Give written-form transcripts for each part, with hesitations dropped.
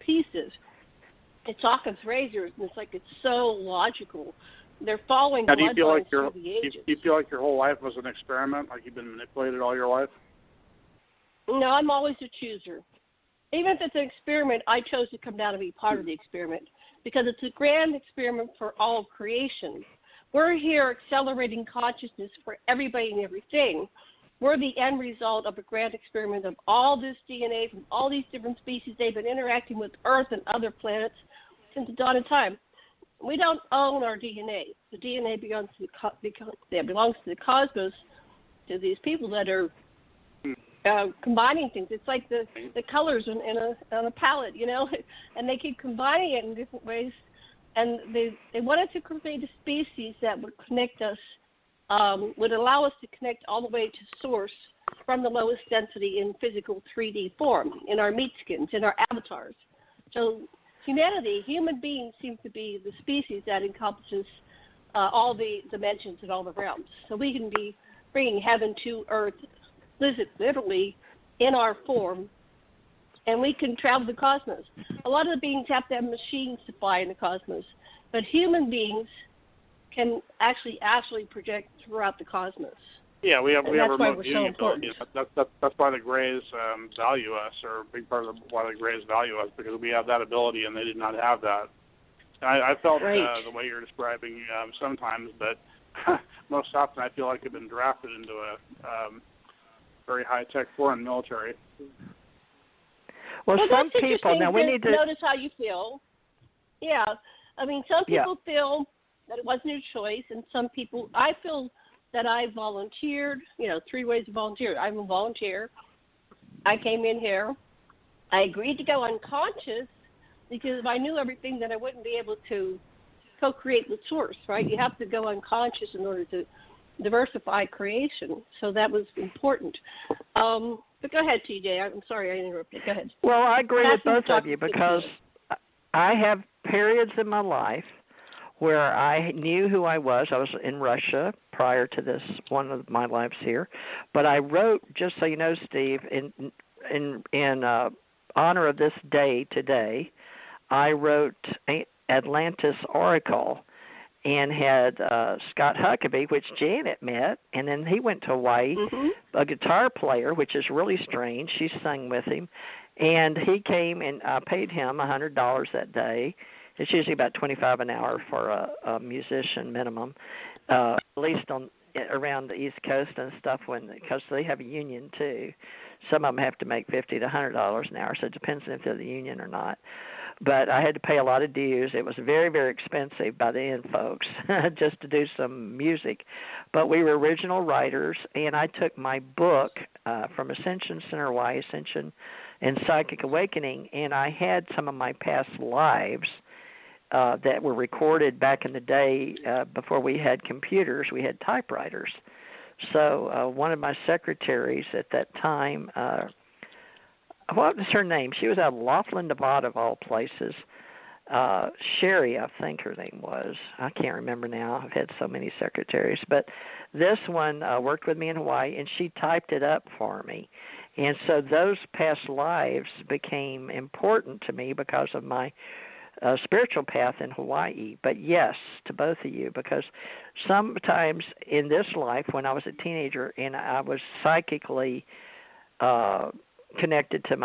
pieces. It's Occam's razor, and it's like it's so logical. They're following now, bloodlines through the ages. Do you feel like your whole life was an experiment, like you've been manipulated all your life? No, I'm always a chooser. Even if it's an experiment, I chose to come down and be part of the experiment because it's a grand experiment for all of creation. We're here accelerating consciousness for everybody and everything. We're the end result of a grand experiment of all this DNA from all these different species. They've been interacting with Earth and other planets since the dawn of time. We don't own our DNA. The DNA belongs to the cosmos, to these people that are combining things. It's like the colors on a palette, you know, and they keep combining it in different ways. And they wanted to create a species that would connect us, would allow us to connect all the way to source from the lowest density in physical 3D form, in our meat skins, in our avatars. So humanity, human beings, seem to be the species that encompasses all the dimensions and all the realms. So we can be bringing heaven to earth, literally in our form, and we can travel the cosmos. A lot of the beings have to have machines to fly in the cosmos, but human beings can actually project throughout the cosmos. Yeah, we have remote viewing ability. That's why the Greys value us, or a big part of why the Greys value us, because we have that ability and they did not have that. And I felt the way you're describing sometimes, but most often I feel like I've been drafted into a very high-tech foreign military. Well, some people, now we need to notice how you feel. Yeah, I mean, some people feel that it wasn't your choice, and some people, I feel that I volunteered, 3 ways to volunteer. I'm a volunteer. I came in here. I agreed to go unconscious because if I knew everything, then I wouldn't be able to co-create with Source, right? You have to go unconscious in order to diversify creation. So that was important. But go ahead, TJ. I'm sorry I interrupted. Go ahead. Well, I agree with both of you because I have periods in my life where I knew who I was. I was in Russia prior to this one of my lives here. But I wrote, just so you know, Steve, in honor of this day today, I wrote Atlantis Oracle and had Scott Huckabee, which Janet met, and then he went to Hawaii, a guitar player, which is really strange. She sang with him, and he came, and I paid him $100 that day. It's usually about $25 an hour for a musician minimum, at least around the East Coast and stuff, because they have a union too. Some of them have to make $50 to $100 an hour, so it depends on if they're the union or not. But I had to pay a lot of dues. It was very, very expensive by the end, folks, just to do some music. But we were original writers, and I took my book from Ascension Center Hawaii, Ascension and Psychic Awakening, and I had some of my past lives that were recorded back in the day before we had computers. We had typewriters. So one of my secretaries at that time, what was her name? She was out of Laughlin, Nevada, of all places. Sherry, I think her name was. I can't remember now. I've had so many secretaries. But this one worked with me in Hawaii, and she typed it up for me. And so those past lives became important to me because of my spiritual path in Hawaii. But yes, to both of you, because sometimes in this life, when I was a teenager and I was psychically connected to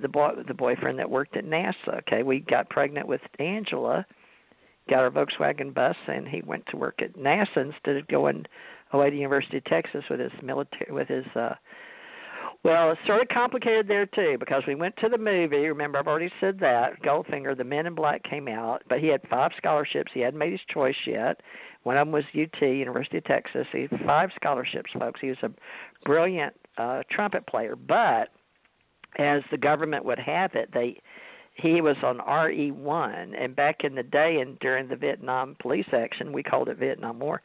the boyfriend that worked at NASA. Okay, we got pregnant with Angela, got our Volkswagen bus, and he went to work at NASA instead of going away to the University of Texas with his military. Well, it's sort of complicated there too because we went to the movie. Remember, I've already said that Goldfinger, the Men in Black came out, but he had 5 scholarships. He hadn't made his choice yet. One of them was UT, University of Texas. He had 5 scholarships, folks. He was a brilliant trumpet player, but as the government would have it, he was on RE1, and back in the day and during the Vietnam police action, we called it Vietnam War.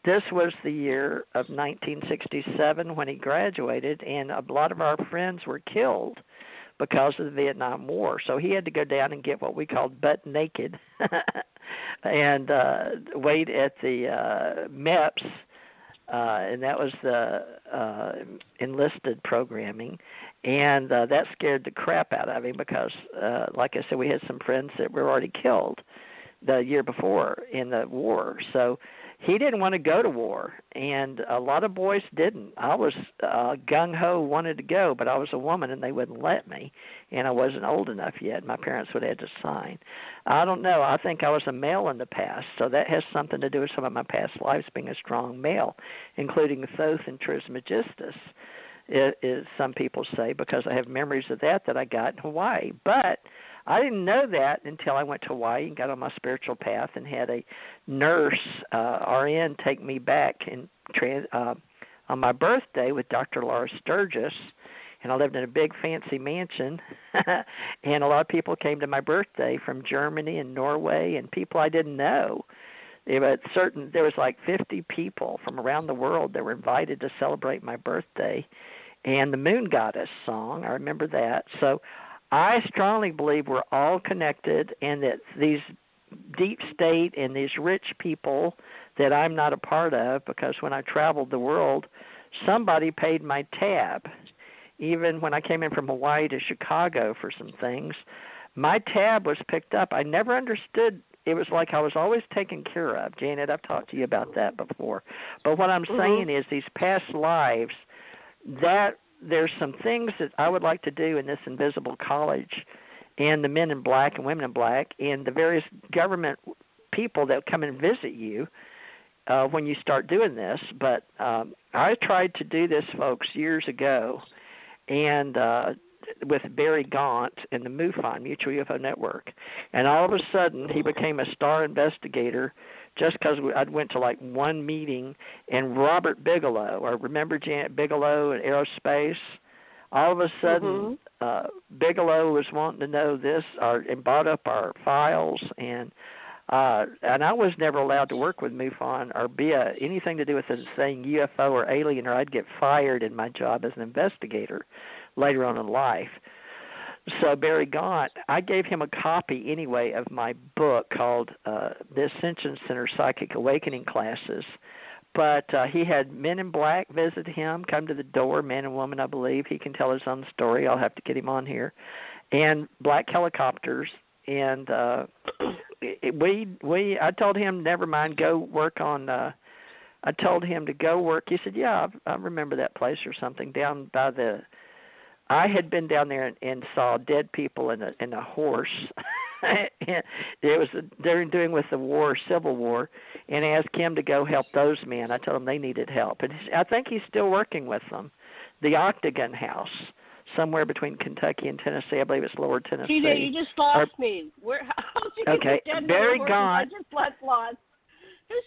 This was the year of 1967 when he graduated, and a lot of our friends were killed because of the Vietnam War. So he had to go down and get what we called butt naked and wait at the MEPS, and that was the enlisted programming. And that scared the crap out of him because, like I said, we had some friends that were already killed the year before in the war. So he didn't want to go to war, and a lot of boys didn't. I was gung-ho, wanted to go, but I was a woman, and they wouldn't let me, and I wasn't old enough yet. My parents would have had to sign. I don't know. I think I was a male in the past, so that has something to do with some of my past lives being a strong male, including Thoth and Trismegistus. Is some people say, because I have memories of that I got in Hawaii. But I didn't know that until I went to Hawaii and got on my spiritual path and had a nurse, RN, take me back on my birthday with Dr. Laura Sturgis. And I lived in a big fancy mansion, and a lot of people came to my birthday from Germany and Norway and people I didn't know. There was like 50 people from around the world that were invited to celebrate my birthday, and the Moon Goddess song, I remember that. So I strongly believe we're all connected, and that these deep state and these rich people that I'm not a part of, because when I traveled the world, somebody paid my tab. Even when I came in from Hawaii to Chicago for some things, my tab was picked up. I never understood. It was like I was always taken care of. Janet, I've talked to you about that before. But what I'm saying is these past lives, that there's some things that I would like to do in this Invisible College, and the men in black and women in black and the various government people that come and visit you when you start doing this. But I tried to do this, folks, years ago, and with Barry Gaunt and the MUFON, Mutual UFO Network. And all of a sudden, he became a star investigator just because I went to like one meeting, and Robert Bigelow, or remember Janet Bigelow in aerospace? All of a sudden, Bigelow was wanting to know this, and bought up our files, and I was never allowed to work with MUFON or be anything to do with the saying UFO or alien, or I'd get fired in my job as an investigator later on in life. So Barry Gaunt, I gave him a copy anyway of my book called The Ascension Center Psychic Awakening Classes. But he had men in black visit him, come to the door, man and woman, I believe. He can tell his own story. I'll have to get him on here. And black helicopters. And I told him, never mind, go work on, I told him to go work. He said, yeah, I remember that place or something down by the, I had been down there and saw dead people in a horse. It was they're doing with the war, Civil War, and asked him to go help those men. I told him they needed help, and I think he's still working with them. The Octagon House, somewhere between Kentucky and Tennessee. I believe it's Lower Tennessee. You just lost me. How did you okay, get Barry Gaunt. I just lost.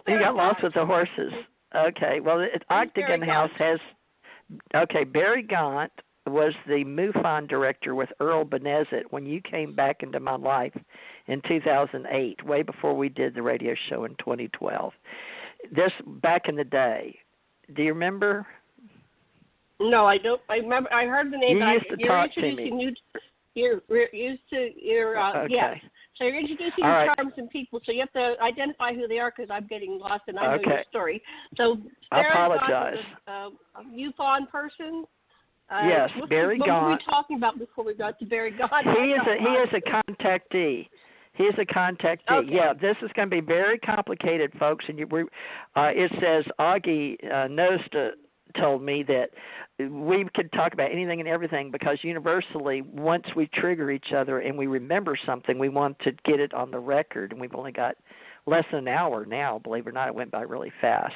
You got lost with the horses. Okay, well, Octagon House has. Okay, Barry Gaunt was the MUFON director with Earl Benezet when you came back into my life in 2008, way before we did the radio show in 2012. This back in the day. Do you remember? No, I don't. I remember. I heard the name. You used to talk to me. You're used to. Okay. Yes. So you're introducing terms and people, so you have to identify who they are, because I'm getting lost and I know your story. So I apologize. A MUFON person. Yes, Barry Gaunt. What were we talking about before we got to Barry Gaunt? He is a contactee. He is a contactee. Okay. Yeah, this is going to be very complicated, folks. And it says Augie Nosta told me that we could talk about anything and everything, because universally, once we trigger each other and we remember something, we want to get it on the record. And we've only got less than an hour now. Believe it or not, it went by really fast.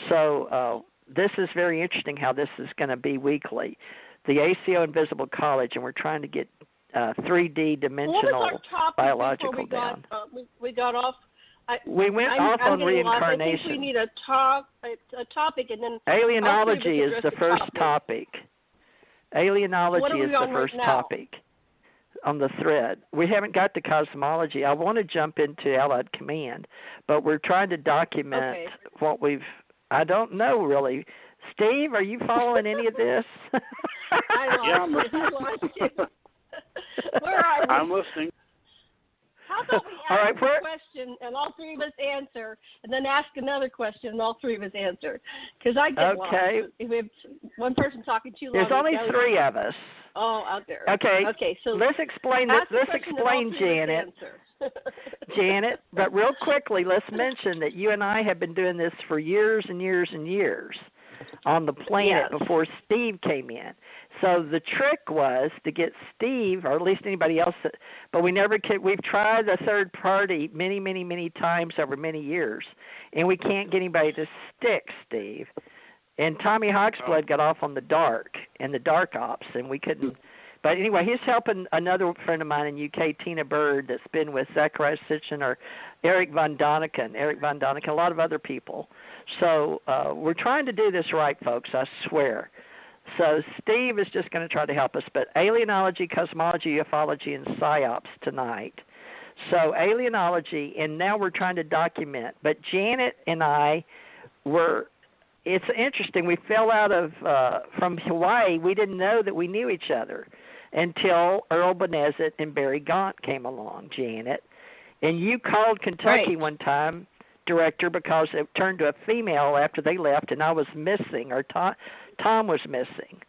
So this is very interesting how this is going to be weekly. The ACO Invisible College, and we're trying to get 3D dimensional biological down. We got off. We went off on reincarnation. I think we need a topic, and then alienology is the first topic. Alienology is the first topic on the thread. We haven't got to cosmology. I want to jump into Allied Command, but we're trying to document what we've. I don't know really. Steve, are you following any of this? I lost you. Where are we? I'm listening. How about we all right, ask a question and all three of us answer, and then ask another question and all three of us answer? Because I get lost. If we have one person talking too long. There's only three of us. Oh, out there. Okay. Okay. So let's explain this. Let's explain, Janet. Janet, but real quickly, let's mention that you and I have been doing this for years and years and years on the planet before Steve came in. So the trick was to get Steve, or at least anybody else, but we never could. We've tried the third party many, many, many times over many years, and we can't get anybody to stick Steve. And Tommy Hawksblood got off on the dark ops, and we couldn't. But anyway, he's helping another friend of mine in UK, Tina Bird, that's been with Zachariah Sitchin or Eric Von Doniken, a lot of other people. So we're trying to do this right, folks, I swear. So Steve is just going to try to help us. But alienology, cosmology, ufology, and psyops tonight. So alienology, and now we're trying to document. But Janet and I were... It's interesting. We fell out of from Hawaii. We didn't know that we knew each other until Earl Benezet and Barry Gaunt came along, Janet. And you called Kentucky one time, Director, because it turned to a female after they left, and I was missing, or Tom was missing.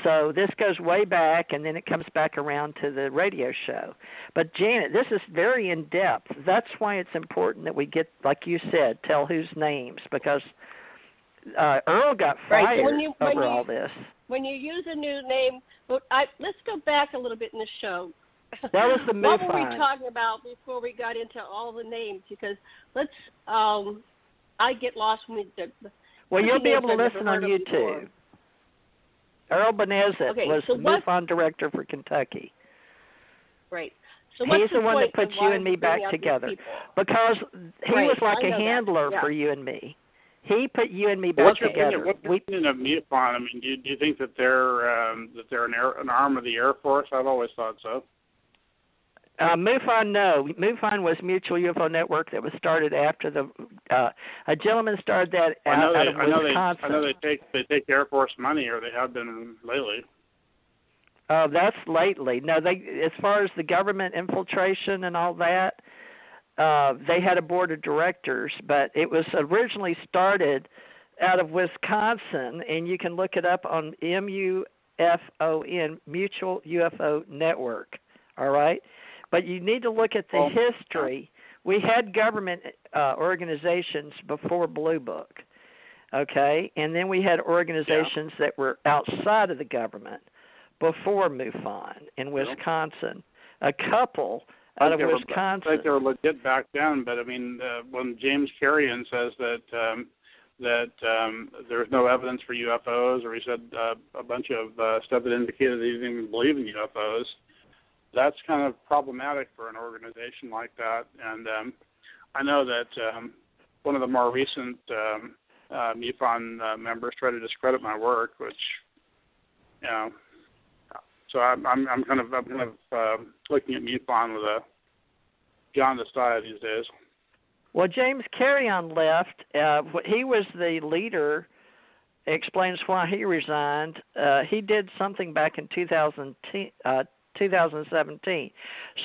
So this goes way back, and then it comes back around to the radio show. But, Janet, this is very in-depth. That's why it's important that we get, like you said, tell whose names, because Earl got fired over all this. When you use a new name, let's go back a little bit in the show. That was the MUFON. What were we talking about before we got into all the names? Because I get lost when well, you'll be able to listen on YouTube. Earl Benezet was the MUFON director for Kentucky. Right. So he's the one that put you and me back together because he was like a handler for you and me. He put you and me back together. What's the opinion of MUFON? I mean, do you think that they're an arm of the Air Force? I've always thought so. MUFON, no. MUFON was Mutual UFO Network that was started after a gentleman started that out of Wisconsin. I know they take Air Force money, or they have been lately. Oh, that's lately. No, as far as the government infiltration and all that. They had a board of directors, but it was originally started out of Wisconsin, and you can look it up on MUFON, Mutual UFO Network, all right? But you need to look at the history. We had government organizations before Blue Book, okay? And then we had organizations that were outside of the government before MUFON in Wisconsin. A couple... out of Wisconsin. I think they were legit back then, but I mean, when James Carrion says that there's no evidence for UFOs, or he said a bunch of stuff that indicated that he didn't even believe in UFOs, that's kind of problematic for an organization like that. And I know that one of the more recent MUFON members tried to discredit my work, which, you know. So I'm kind of looking at MUFON with a jaundiced eye these days. Well, James Carrion left. He was the leader. Explains why he resigned. He did something back in 2017.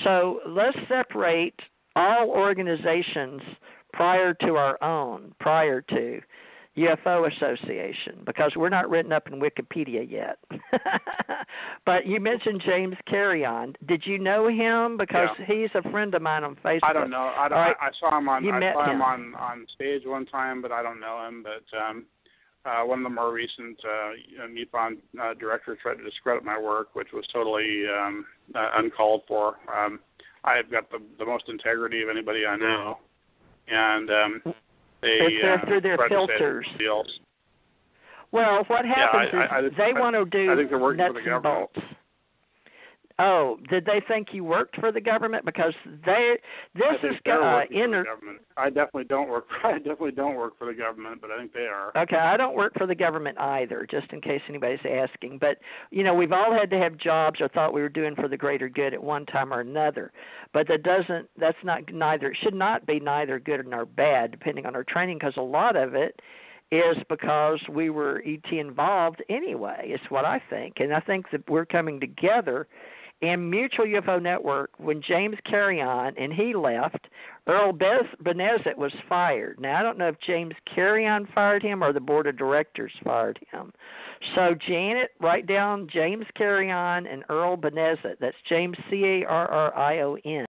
So let's separate all organizations prior to UFO Association, because we're not written up in Wikipedia yet. But you mentioned James Carrion. Did you know him? Because he's a friend of mine on Facebook. I don't know. I saw him on stage one time, but I don't know him. But one of the more recent MUFON directors tried to discredit my work, which was totally uncalled for. I've got the most integrity of anybody I know, and it's through their filters. Well, what happens is they want to do nuts and bolts. Oh, did they think you worked for the government? Because this is government. I definitely don't work. I definitely don't work for the government, but I think they are. Okay, I don't work for the government either, just in case anybody's asking. But you know, we've all had to have jobs or thought we were doing for the greater good at one time or another. But it should not be neither good nor bad, depending on our training, because a lot of it is because we were ET involved anyway. It's what I think, and I think that we're coming together and Mutual UFO Network, when James Carrion and he left, Earl Benezet was fired. Now, I don't know if James Carrion fired him or the board of directors fired him. So, Janet, write down James Carrion and Earl Benezet. That's James, Carrion.